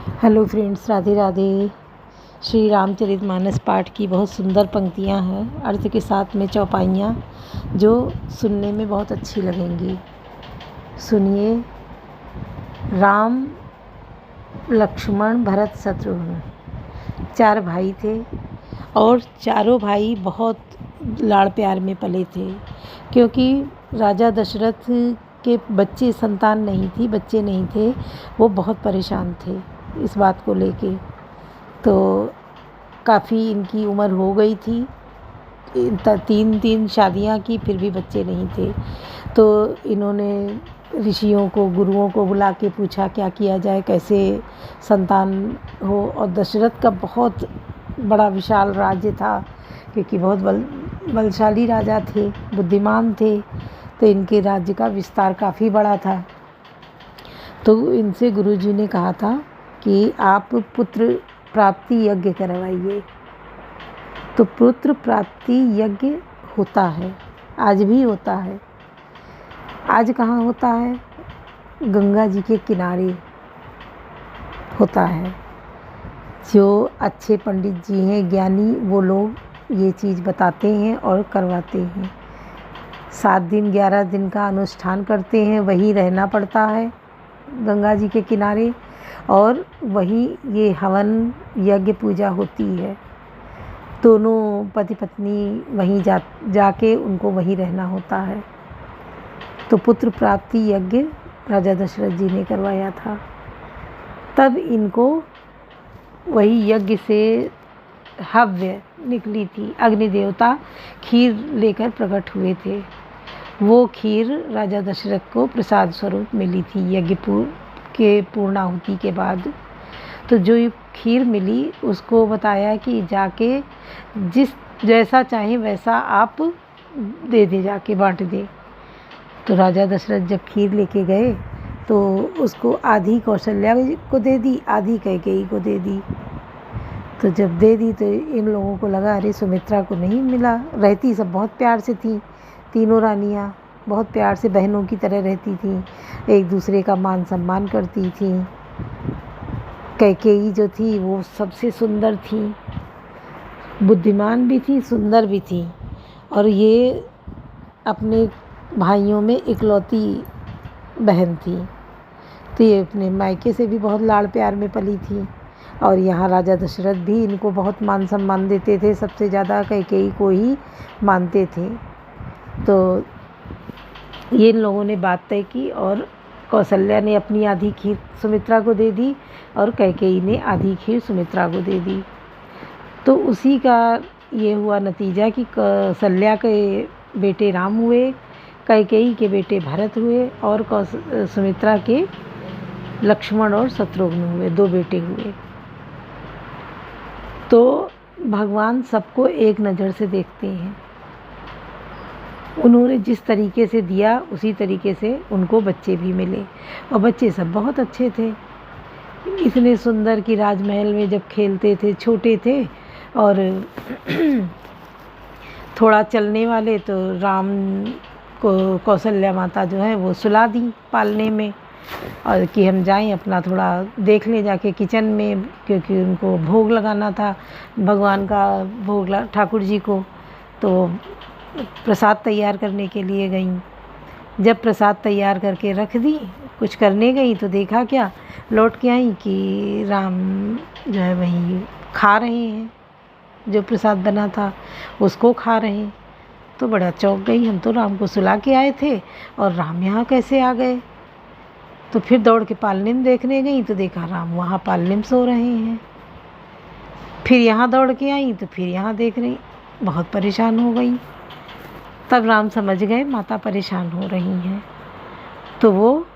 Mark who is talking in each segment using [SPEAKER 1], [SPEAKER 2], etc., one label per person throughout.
[SPEAKER 1] Hello friends, Radhe Radhe. Shri Ramcharitmanas पाठ की बहुत सुंदर पंक्तियाँ हैं, अर्थ के साथ में चौपाइयाँ जो सुनने में बहुत अच्छी लगेंगी। सुनिए। राम, लक्ष्मण, भरत, शत्रुघ्न 4 भाई थे और चारों भाई बहुत लाड़ प्यार में पले थे, क्योंकि राजा दशरथ के बच्चे नहीं थे। वो बहुत परेशान थे इस बात को लेके। तो काफ़ी इनकी उम्र हो गई थी, 3 शादियां की, फिर भी बच्चे नहीं थे। तो इन्होंने ऋषियों को, गुरुओं को बुला के पूछा क्या किया जाए, कैसे संतान हो। और दशरथ का बहुत बड़ा विशाल राज्य था, क्योंकि बहुत बलशाली राजा थे, बुद्धिमान थे, तो इनके राज्य का विस्तार काफ़ी बड़ा था। तो इनसे गुरुजी ने कहा था कि आप पुत्र प्राप्ति यज्ञ करवाइए। तो पुत्र प्राप्ति यज्ञ होता है, आज भी होता है। आज कहाँ होता है? गंगा जी के किनारे होता है। जो अच्छे पंडित जी हैं, ज्ञानी, वो लोग ये चीज़ बताते हैं और करवाते हैं। 7 दिन 11 दिन का अनुष्ठान करते हैं, वहीं रहना पड़ता है गंगा जी के किनारे, और वहीं ये हवन यज्ञ पूजा होती है। दोनों पति पत्नी वहीं जाके उनको वहीं रहना होता है। तो पुत्र प्राप्ति यज्ञ राजा दशरथ जी ने करवाया था। तब इनको वही यज्ञ से हव्य निकली थी। अग्नि देवता खीर लेकर प्रकट हुए थे। वो खीर राजा दशरथ को प्रसाद स्वरूप मिली थी यज्ञ के पूर्णाहुति के बाद। तो जो खीर मिली उसको बताया कि जाके जैसा चाहे वैसा आप दे दे, जाके बांट दे। तो राजा दशरथ जब खीर लेके गए तो उसको आधी कौशल्या को दे दी, आधी कैकेयी को दे दी। तो जब दे दी तो इन लोगों को लगा अरे सुमित्रा को नहीं मिला। रहती सब बहुत प्यार से थी, तीनों रानियाँ बहुत प्यार से बहनों की तरह रहती थी, एक दूसरे का मान सम्मान करती थी। कैकेयी जो थी वो सबसे सुंदर थी, बुद्धिमान भी थी, सुंदर भी थी, और ये अपने भाइयों में इकलौती बहन थी। तो ये अपने मायके से भी बहुत लाड़ प्यार में पली थी, और यहाँ राजा दशरथ भी इनको बहुत मान सम्मान देते थे, सबसे ज़्यादा कैकेयी को ही मानते थे। तो ये इन लोगों ने बात तय की और कौशल्या ने अपनी आधी खीर सुमित्रा को दे दी और कैकेयी ने आधी खीर सुमित्रा को दे दी। तो उसी का ये हुआ नतीजा कि कौशल्या के बेटे राम हुए, कैकेयी के बेटे भरत हुए, और सुमित्रा के लक्ष्मण और शत्रुघ्न हुए, 2 बेटे हुए। तो भगवान सबको एक नज़र से देखते हैं। उन्होंने जिस तरीके से दिया उसी तरीके से उनको बच्चे भी मिले, और बच्चे सब बहुत अच्छे थे। इतने सुंदर कि राजमहल में जब खेलते थे, छोटे थे और थोड़ा चलने वाले, तो राम को कौशल्या माता जो है वो सुला दी पालने में, और कि हम जाएं अपना थोड़ा देख लें जाके किचन में, क्योंकि उनको भोग लगाना था भगवान का भोग ठाकुर जी को। तो प्रसाद तैयार करने के लिए गई। जब प्रसाद तैयार करके रख दी, कुछ करने गई तो देखा क्या, लौट के आई कि राम जो है वही खा रहे हैं, जो प्रसाद बना था उसको खा रहे हैं। तो बड़ा चौंक गई, हम तो राम को सुला के आए थे और राम यहाँ कैसे आ गए। तो फिर दौड़ के पालने में देखने गई तो देखा राम वहाँ पालने में सो रहे हैं। फिर यहाँ दौड़ के आई तो फिर यहाँ देख रही, बहुत परेशान हो गई। तब राम समझ गए माता परेशान हो रही हैं, तो वो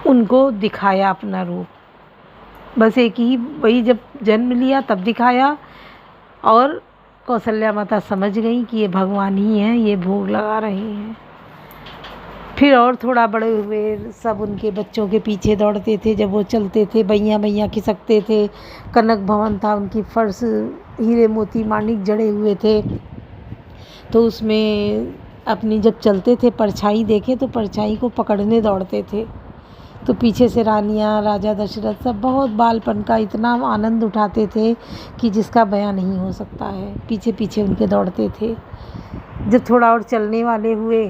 [SPEAKER 1] उनको दिखाया अपना रूप। बस एक ही, वही जब जन्म लिया तब दिखाया, और कौशल्या माता समझ गई कि ये भगवान ही हैं, ये भोग लगा रहे हैं। फिर और थोड़ा बड़े हुए, सब उनके बच्चों के पीछे दौड़ते थे। जब वो चलते थे बैया बैया खिसकते थे। कनक भवन था, उनकी फर्श हीरे मोती माणिक जड़े हुए थे, तो उसमें अपनी जब चलते थे परछाई देखे तो परछाई को पकड़ने दौड़ते थे। तो पीछे से रानियाँ, राजा दशरथ सब बहुत बालपन का इतना आनंद उठाते थे कि जिसका बयां नहीं हो सकता है। पीछे पीछे उनके दौड़ते थे। जब थोड़ा और चलने वाले हुए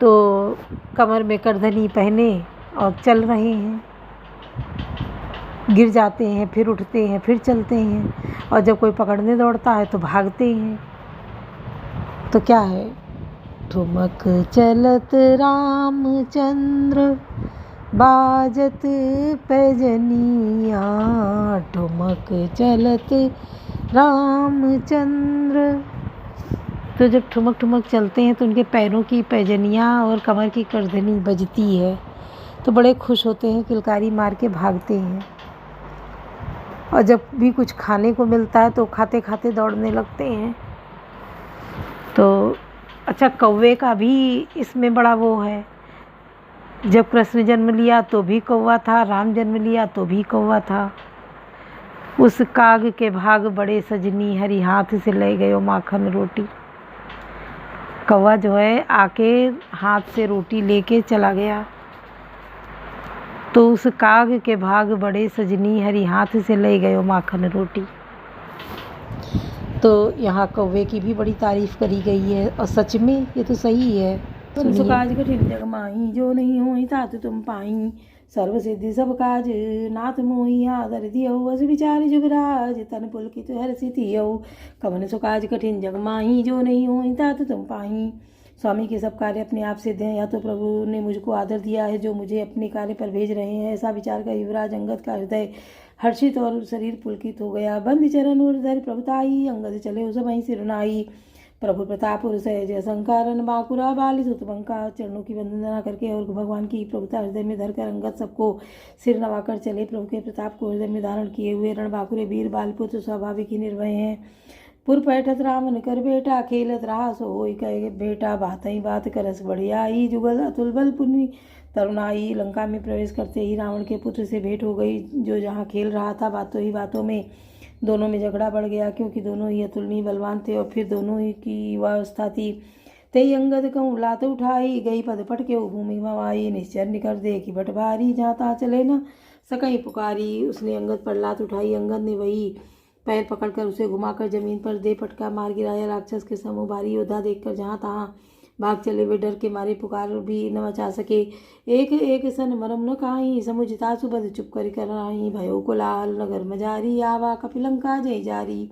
[SPEAKER 1] तो कमर में करधनी पहने और चल रहे हैं, गिर जाते हैं, फिर उठते हैं, फिर चलते हैं, और जब कोई पकड़ने दौड़ता है तो भागते हैं। तो क्या है, ठुमक चलत रामचंद्र बाजत पैजनिया, ठुमक चलत रामचंद्र। तो जब ठुमक ठुमक चलते हैं तो उनके पैरों की पैजनियाँ और कमर की करधनी बजती है, तो बड़े खुश होते हैं, किलकारी मार के भागते हैं। और जब भी कुछ खाने को मिलता है तो खाते खाते दौड़ने लगते हैं। तो अच्छा, कौवे का भी इसमें बड़ा वो है। जब कृष्ण जन्म लिया तो भी कौवा था, राम जन्म लिया तो भी कौवा था। उस काग के भाग बड़े सजनी, हरी हाथ से ले गयो माखन रोटी। कौवा जो है आके हाथ से रोटी लेके चला गया। तो उस काग के भाग बड़े सजनी, हरी हाथ से ले गयो माखन रोटी। तो यहाँ कौवे की भी बड़ी तारीफ करी गई है, और सच में ये तो सही है। तुम सुकाज कठिन जग माही, जो नहीं होई तात तुम पाई, सर्व सिद्धि सब काज नाथ मोहि आदर दियो, अस विचार जुगराज तन पुलकित हर्षि थियो, कवन सुकाज कठिन जग माही, जो नहीं होई तात तुम पाई। स्वामी के सब कार्य अपने आप सिद्ध हैं, या तो प्रभु ने मुझको आदर दिया है जो मुझे अपने कार्य पर भेज रहे हैं, ऐसा विचार कर युवराज अंगद का हृदय हर्षित और शरीर पुलकित हो गया। बंद चरण और धर प्रभुताई, अंगद चले उस वहीं सिरुनाई, प्रभु प्रताप और सहज संकारन बाकुरा बाली सुतबंका। चरणों की वंदना करके और भगवान की प्रभुता हृदय में धरकर अंगद सबको सिर नवाकर चले। प्रभु के प्रताप को हृदय में धारण किए हुए रणबाकुरे वीर बालपुत्र स्वाभाविक ही निर्भय हैं। पुर पैठत रामन कर बेटा, खेलत रहा सो होई कहे बेटा, बात ही बात करस बढ़ियाई, जुगल अतुल बल पुनि तरुणाई। लंका में प्रवेश करते ही रावण के पुत्र से भेंट हो गई, जो जहाँ खेल रहा था। बातों ही बातों में दोनों में झगड़ा बढ़ गया, क्योंकि दोनों ही अतुलनीय बलवान थे और फिर दोनों ही की युवावस्था थी। तेई अंगद कहूँ लात उठाई, गई पद पटके भूमि मवाई, निश्चर निकर दे कि बट भारी, जहाँ तहाँ चले न सकई पुकारी। उसने अंगद पर लात उठाई, अंगद ने वही पैर पकड़कर उसे घुमाकर जमीन पर दे पटका मार गिराया। राक्षस के समूह भारी योद्धा देखकर जहाँ तहाँ भाग चले, वे डर के मारे पुकार भी न मचा सके। एक एक सन मरम न काहीं, समुझता सुबद चुप कर राही, भयो को लाल नगर मजारी, आवा कपिलंका जय जारी।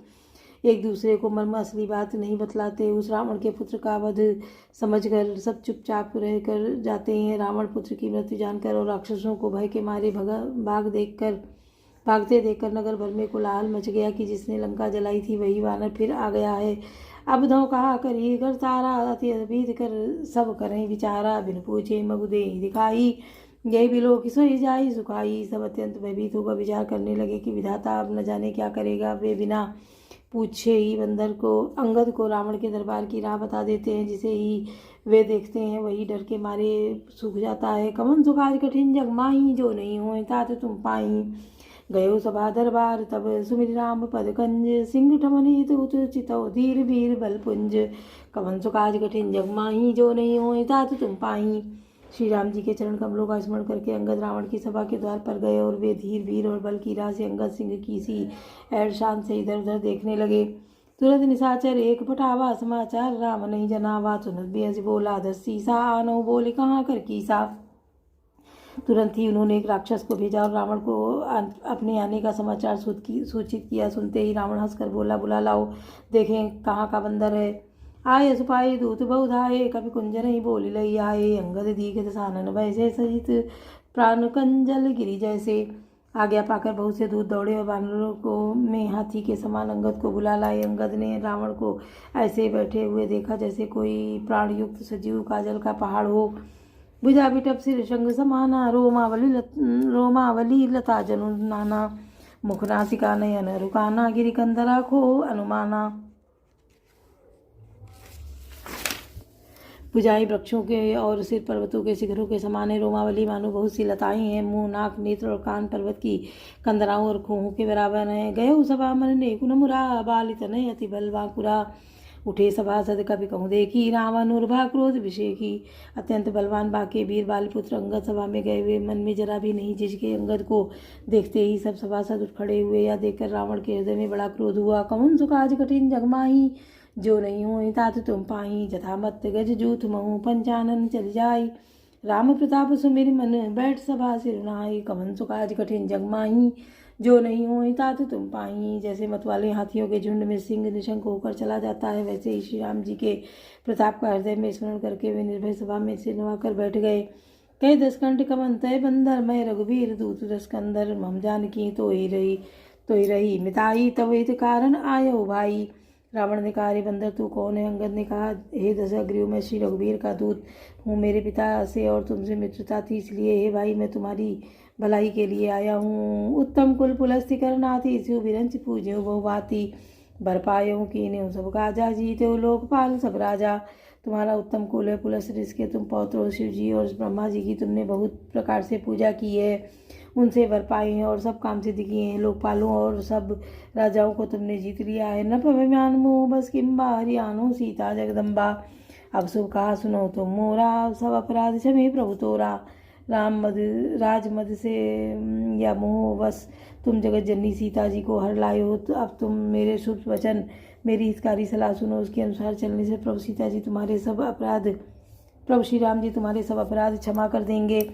[SPEAKER 1] एक दूसरे को मर्म असली बात नहीं बतलाते। उस रावण के पुत्र का वध समझकर सब चुपचाप रह कर जाते हैं। रावण पुत्र की मृत्यु जानकर और राक्षसों को भय के मारे भागते देखकर नगर भर में कोलाहल मच गया कि जिसने लंका जलाई थी वही वानर फिर आ गया है। अब धो कहा करी कर तारा, अति अद्भुत कर सब करें विचारा, बिन पूछे मगुदे दिखाई, यही बिलो कि सोई जाई सुखाई। सब अत्यंत भयभीत होकर विचार करने लगे कि विधाता अब न जाने क्या करेगा। वे बिना पूछे ही अंगद को रावण के दरबार की राह बता देते हैं। जिसे ही वे देखते हैं वही डर के मारे सूख जाता है। कमन सुखाज कठिन जग माही, जो नहीं होए तात तुम पाई, गयो सभा दरबार तब सुमिर राम पद कंज, सिंह ठमनीत उत चितौ धीर वीर बलपुंज, कवन सुकाज कठिन जग माही, जो नहीं होए तात तुम पाई। श्री राम जी के चरण कमलों का स्मरण करके अंगद रावण की सभा के द्वार पर गए, और वे धीर वीर और बल की राह से अंगद सिंह की सी ऐर शान से इधर उधर देखने लगे। तुरंत निशाचर एक पटावा समाचार, राम नहीं जनावा, सुनत बेअस बोला दस्सी सा, आनो बोले कहाँ कर कीसा। तुरंत ही उन्होंने एक राक्षस को भेजा और रावण को अपने आने का समाचार सूचित किया। सुनते ही रावण हंसकर बोला, बुला लाओ, देखें कहाँ का बंदर है। आये सुपाई दूत बहुधाये, कभी कुंजर ही बोली लई आए, अंगद दीघित सानन वैसे सहित प्राण कंजल गिरी जैसे। आज्ञा पाकर बहुत से दूत दौड़े और वानरों को में हाथी के समान अंगद को बुला लाए। अंगद ने रावण को ऐसे बैठे हुए देखा जैसे कोई प्राणयुक्त सजीव काजल का पहाड़ हो। भुजा बिटप सिर शंग समाना, रोमावली लता जनु नाना, मुख नासिका नयन रुकाना, गिरि कंदरा खो अनुमाना। भुजाएं वृक्षों के और सिर पर्वतों के शिखरों के समान है। रोमावली मानो बहुत सी लताएं हैं। मुंह, नाक, नेत्र और कान पर्वत की कंदराओं और खोहों के बराबर हैं। गयो सभा मन ने कुन मुरा, बालित नय अति बल वाकुरा। उठे सभासद कपि कहूँ देखी, रावण उर्भा क्रोध विषेखी। अत्यंत बलवान बाके वीर बालीपुत्र अंगद सभा में गए हुए मन में जरा भी नहीं झिझके। अंगद को देखते ही सब सभासद उठ खड़े हुए। या देखकर रावण के हृदय में बड़ा क्रोध हुआ। कौन सुकाज कठिन जगमाही, जो नहीं हो तात तुम पाही। जथा मत गज जूथ महु, पंचानन चल जाई। राम प्रताप सुमिर मन, बैठ सभा सिर नाई। कवन सुकाज कठिन जगमाही, जो नहीं हो तात तुम पाही। जैसे मतवाले हाथियों के झुंड में सिंह निशंक होकर चला जाता है, वैसे ही श्री राम जी के प्रताप का हृदय में स्मरण करके वे निर्भय सभा में सिर नवाकर बैठ गए। कई दसकंठ कमन तय बंदर, मैं रघुबीर दूत दसकंदर। मम जानकी तो ही रही मिताई, तब इत कारण आयो भाई। रावण ने कहा, अरे बंदर तू कौन है? अंगद ने कहा, हे दशग्रीव, मैं श्री रघुबीर का दूत हूँ। मेरे पिता से और तुमसे मित्रता थी, इसलिए हे भाई मैं तुम्हारी भलाई के लिए आया हूँ। उत्तम कुल पुलस्ति करनाथी, शिव बिरंच पूज्यो बहुभांति। बर पायो कीन्यो सब काजा, जीत्यो लोकपाल सब राजा। तुम्हारा उत्तम कुल है, पुलस्त्य जिसके तुम पौत्र हो। शिव जी और ब्रह्मा जी की तुमने बहुत प्रकार से पूजा की है, उनसे वर पाए हैं और सब काम सिद्ध किए हैं। लोकपालों और सब राजाओं को तुमने जीत लिया है। न पव्यान मोह बस किम्बा, हरियाणो सीता जगदम्बा। अब शुभ कहा सुनो तुम मोरा, सब अपराध क्षमे प्रभु तोरा। राज मद से या मोह बस तुम जगत जननी सीता जी को हर लाए हो। तो अब तुम मेरे शुभ वचन, मेरी हितकारी सलाह सुनो। उसके अनुसार चलने से प्रभु श्री राम जी तुम्हारे सब अपराध क्षमा कर देंगे।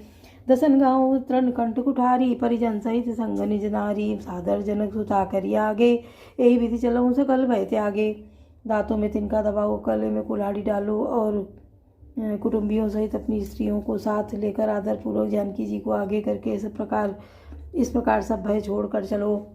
[SPEAKER 1] दसन गाँव तृण कंठ कुठारी, परिजन सहित संग निज नारी। सादर जनक सुता करी आगे, यही विधि चलो सकल भय त्यागे। दांतों में तिनका दबाओ, गले में कुल्हाड़ी डालो और कुटुंबियों सहित अपनी स्त्रियों को साथ लेकर आदर पूर्वक जानकी जी को आगे करके इस प्रकार सब भय छोड़कर चलो।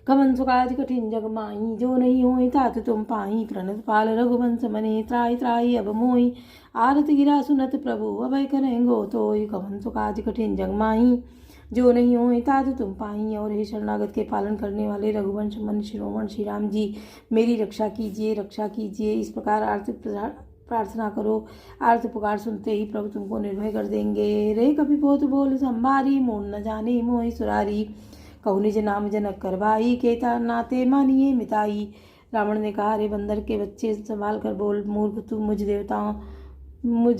[SPEAKER 1] कवन सुकाज कठिन जग माही, जो नहीं होई तात तुम पाही। प्रणत पाल रघुवंश मने, त्राहि त्राहि अब मोहि। आरत गिरा सुनत प्रभु, अभय करेंगो तोय। कवन सुकाज कठिन जग माही, जो नहीं होई तात तुम पाही। और हे शरणागत के पालन करने वाले रघुवंश मन शिरोमण श्री राम जी, मेरी रक्षा कीजिए। इस प्रकार आर्थिक प्रार्थना करो। आर्थ पुकार सुनते ही प्रभु तुमको निर्भय कर देंगे। रे कपिपोत बोल संभारी, मूढ़ न जाने मोहि सुरारी। कहु निज नाम जनक करवाई, केता नाते मानिए मिताई। रावण ने कहा, अरे बंदर के बच्चे संभाल कर बोल। मूर्ख, तू मुझ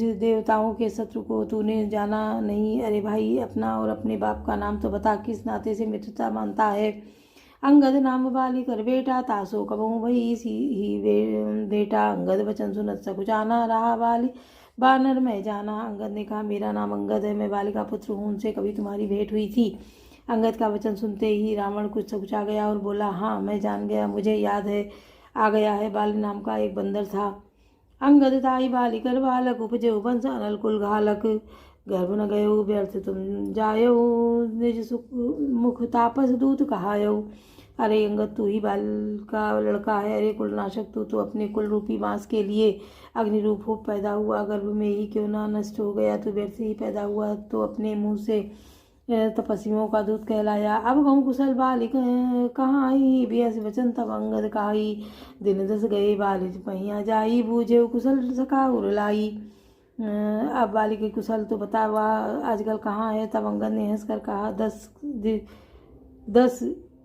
[SPEAKER 1] देवताओं के शत्रु को तूने जाना नहीं। अरे भाई, अपना और अपने बाप का नाम तो बता, किस नाते से मित्रता मानता है। अंगद नाम बाली कर बेटा, तासो कबहू भई ही बेटा। अंगद वचन सुनत सकुचाना, रहा बाली बानर मैं जाना। अंगद ने कहा, मेरा नाम अंगद है, मैं बाली का पुत्र हूँ, उनसे कभी तुम्हारी भेंट हुई थी? अंगद का वचन सुनते ही रावण कुछ सकुचा गया और बोला, हाँ मैं जान गया, मुझे याद है, आ गया है। बाली नाम का एक बंदर था। अंगद ताई बाली कर बालक, उपजे वंश अनल कुल घालक। गर्भ न गयो व्यर्थ तुम जायो, निज सुख मुख तापस दूत कहायो। अरे अंगद, तू ही बाल का लड़का है। अरे कुलनाशक, तू तो अपने कुल रूपी बांस के लिए अग्नि रूप हो पैदा हुआ। गर्भ में ही क्यों ना नष्ट हो गया, तो व्यर्थ ही पैदा हुआ, तो अपने मुँह से तपस्वियों का दूत कहलाया। अब कहूँ कुशल बालिक कहाँ आई, बेअस वचन तब अंगद कहाई। दिन 10 गए बालिक पहिया जाई, बूझे कुशल सका उरलाई। अब बालिक की कुशल तो बता, वह आजकल कहाँ है? तब अंगद ने हंसकर कहा, 10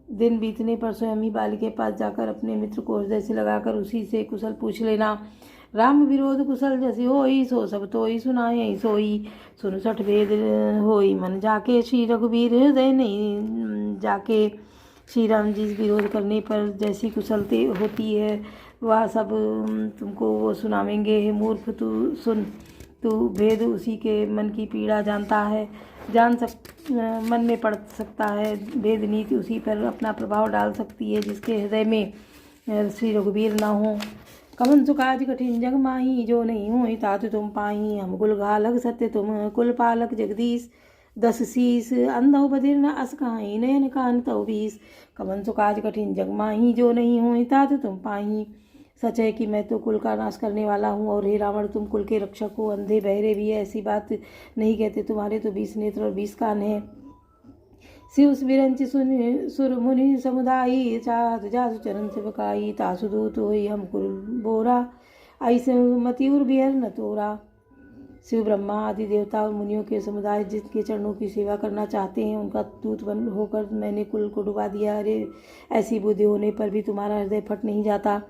[SPEAKER 1] दिन बीतने पर स्वयं ही बालिक के पास जाकर अपने मित्र को हृदय से लगाकर उसी से कुशल पूछ लेना। राम विरोध कुशल जैसे होई, सो सब तोई सुनाए सोई। सुन 60 भेद होई मन जाके, श्री रघुबीर हृदय नहीं जाके। श्री राम जी विरोध करने पर जैसी कुशलते होती है, वह सब तुमको वो सुनावेंगे। हे मूर्ख, तू सुन, तू भेद उसी के मन की पीड़ा जानता है, मन में पड़ सकता है। भेद नीति उसी पर अपना प्रभाव डाल सकती है जिसके हृदय में श्री रघुबीर न हो। कवन सुकाज कठिन जग माही, जो नहीं हुई तात तुम पाही। हम कुल घालक सत्य तुम कुल पालक जगदीश। 10 शीस अंधो बधिर न अस कहाई, नयन कान तव 20। कवन सुकाज कठिन जग माही, जो नहीं हुई तात तुम पाही। सच है कि मैं तो कुल का नाश करने वाला हूँ, और हे रावण, तुम कुल के रक्षक हो। अंधे बहरे भी है, ऐसी बात नहीं कहते। तुम्हारे तो 20 नेत्र और 20 कान हैं। शिव बिरंच सुर मुनि समुदायी, चाहत जासु चरण सेवकाई। तासु दूत होई हम कुल बोरा, ऐसे मति उर बिहर न तोरा। शिव ब्रह्मा आदि देवता और मुनियों के समुदाय जिनके चरणों की सेवा करना चाहते हैं, उनका दूत बन होकर मैंने कुल को डुबा दिया। अरे ऐसी बुद्धि होने पर भी तुम्हारा हृदय फट नहीं जाता।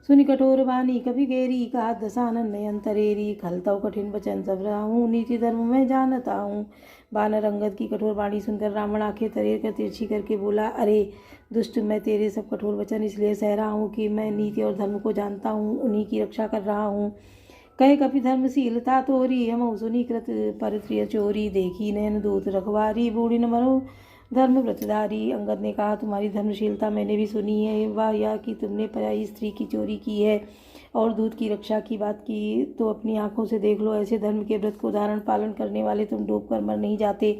[SPEAKER 1] सुनि कठोर वाणी कपि केरी, कहा दशानन नयन तरेरी। खलतव कठिन वचन सब राहूं, नीति धर्म मैं जानता हूँ। वानर अंगद की कठोर वाणी सुनकर रावण आंखें तरेर कर तिरछी करके बोला, अरे दुष्ट, मैं तेरे सब कठोर वचन इसलिए सह रहा हूँ कि मैं नीति और धर्म को जानता हूँ, उन्हीं की रक्षा कर रहा हूँ। कहे कपि धर्मशीलता तोरी, हम सुनी कृत परत्रिय चोरी। देखी नयन दूत रखवारी, बूढ़ी न मरो धर्म व्रतधारी। अंगद ने कहा, तुम्हारी धर्मशीलता मैंने भी सुनी है। वाह, यह कि तुमने पराई स्त्री की चोरी की है और दूत की रक्षा की बात की तो अपनी आंखों से देख लो। ऐसे धर्म के व्रत को धारण पालन करने वाले तुम डूब कर मर नहीं जाते।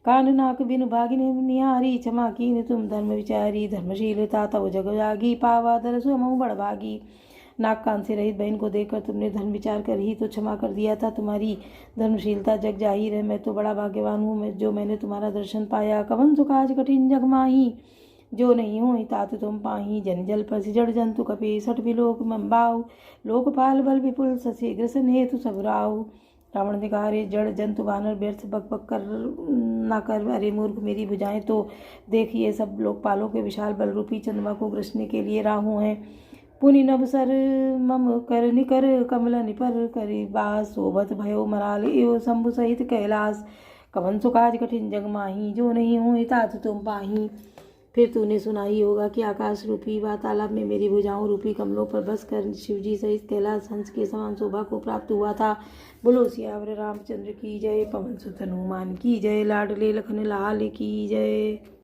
[SPEAKER 1] कान नाक बिन भागिने निहारी, क्षमा कीन तुम धर्म विचारी। धर्मशीलता तव जग जागी, पावा दरसु मऊ बड़भागी। नाक कान से रहित बहन को देखकर तुमने धर्म विचार कर ही तो क्षमा कर दिया था। तुम्हारी धर्मशीलता जग जाहिर है। मैं तो बड़ा भाग्यवान हूँ जो मैंने तुम्हारा दर्शन पाया। कवन सुकाज कठिन जग माही, जो नहीं हो तात तुम पाही। जन जल पर जड़ जंतु कपे, सठ विलोक मंबाऊ। लोकपाल बल विपुल, ससे ग्रसन हेतु सब राव। रावण ने कहा, अरे जड़ जंतु वानर, व्यर्थ बक बक कर ना कर। अरे मूर्ख, मेरी भुजाएं तो देखिए, सब लोकपालों के विशाल बल रूपी चंद्रमा को ग्रसने के लिए राहु हैं। पुनि नवसर मम कर निकर, कमल निपर करी बास। सोबत भयो मराल एव शंभु सहित कैलाश। कवन सुकाज कठिन जग माही, जो नहीं हो तात तुम पाही। फिर तूने सुना ही होगा कि आकाश रूपी वातालाप में मेरी भुजाओं रूपी कमलों पर बस कर शिवजी सहित कैलाश हंस के समान शोभा को प्राप्त हुआ था। बोलो सियावर रामचंद्र की जय। पवन सुत हनुमान की जय। लाडले लखन लाल की जय।